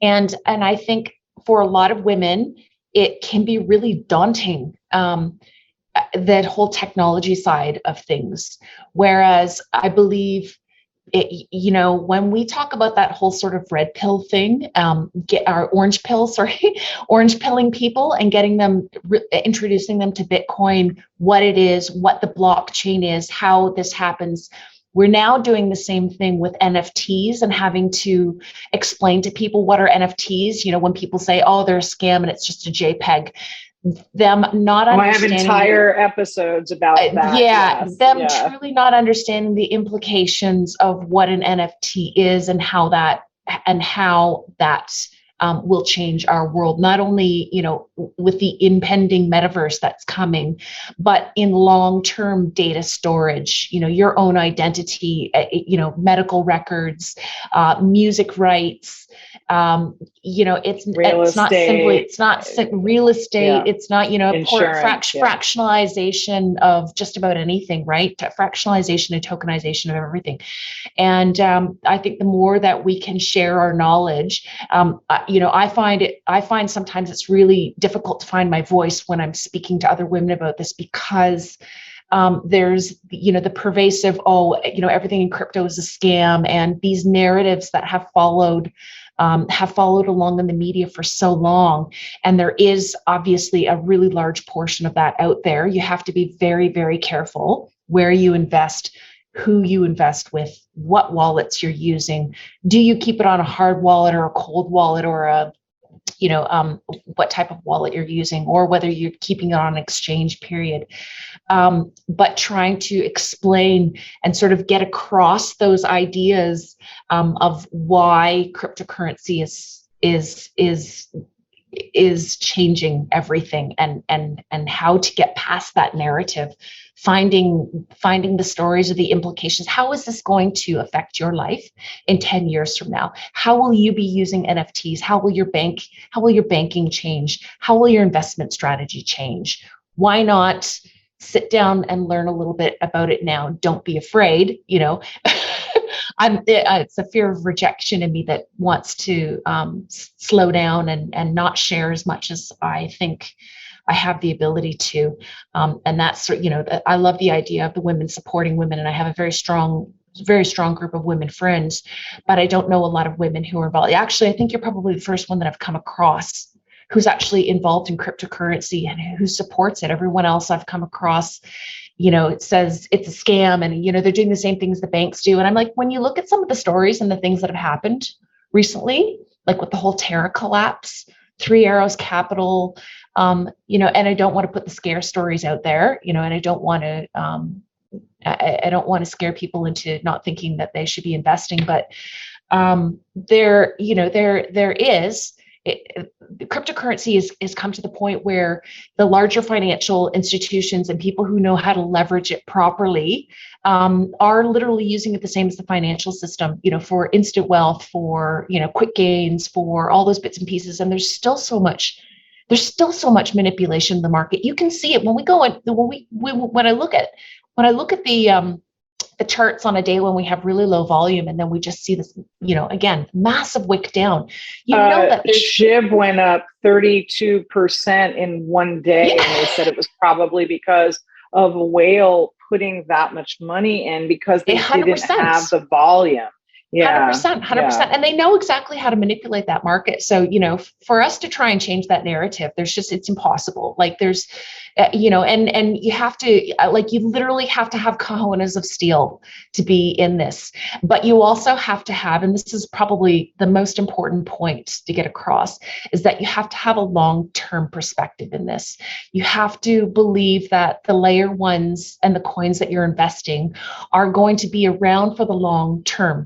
And I think for a lot of women, it can be really daunting, that whole technology side of things. Whereas I believe it, when we talk about that whole sort of red pill thing, get our orange pill, sorry, orange pilling people and getting them, introducing them to Bitcoin, what it is, what the blockchain is, how this happens. We're now doing the same thing with NFTs and having to explain to people what are NFTs. When people say, oh, they're a scam and it's just a JPEG, them not understanding. I have entire episodes about that. Yes. Truly not understanding the implications of what an NFT is and how that will change our world, not only, with the impending metaverse that's coming, but in long-term data storage, your own identity, medical records, music rights, it's not real estate. It's not, fractionalization of just about anything, right? Fractionalization and tokenization of everything. And I think the more that we can share our knowledge, I find sometimes it's really difficult to find my voice when I'm speaking to other women about this, because there's, the pervasive, everything in crypto is a scam, and these narratives that have followed along in the media for so long. And there is obviously a really large portion of that out there. You have to be very, very careful where you invest, who you invest with, what wallets you're using. Do you keep it on a hard wallet or a cold wallet, or what type of wallet you're using, or whether you're keeping it on an exchange period. But trying to explain and sort of get across those ideas of why cryptocurrency is changing everything, and how to get past that narrative, finding the stories of the implications. How is this going to affect your life in 10 years from now? How will you be using NFTs? How will your banking change? How will your investment strategy change? Why not sit down and learn a little bit about it now? Don't be afraid, it's a fear of rejection in me that wants to slow down and not share as much as I think I have the ability to. And that's, I love the idea of the women supporting women. And I have a very strong group of women friends, but I don't know a lot of women who are involved. Actually, I think you're probably the first one that I've come across who's actually involved in cryptocurrency and who supports it. Everyone else I've come across, it says it's a scam, and, they're doing the same things the banks do. And I'm like, when you look at some of the stories and the things that have happened recently, like with the whole Terra collapse, Three Arrows Capital, and I don't want to put the scare stories out there, and I don't want to scare people into not thinking that they should be investing, but cryptocurrency is come to the point where the larger financial institutions and people who know how to leverage it properly are literally using it the same as the financial system, for instant wealth, for, quick gains, for all those bits and pieces. And there's still so much manipulation in the market. You can see it when we go when I look at the charts on a day when we have really low volume, and then we just see this, again, massive wick down. That the SHIB went up 32% in one day, yeah. And they said it was probably because of a whale putting that much money in, because they 100%. Didn't have the volume. Yeah, 100%. Yeah. And they know exactly how to manipulate that market. So, for us to try and change that narrative, it's impossible. Like there's, and you have to, you literally have to have cojones of steel to be in this. But you also have to have, and this is probably the most important point to get across, is that you have to have a long-term perspective in this. You have to believe that the layer ones and the coins that you're investing are going to be around for the long term.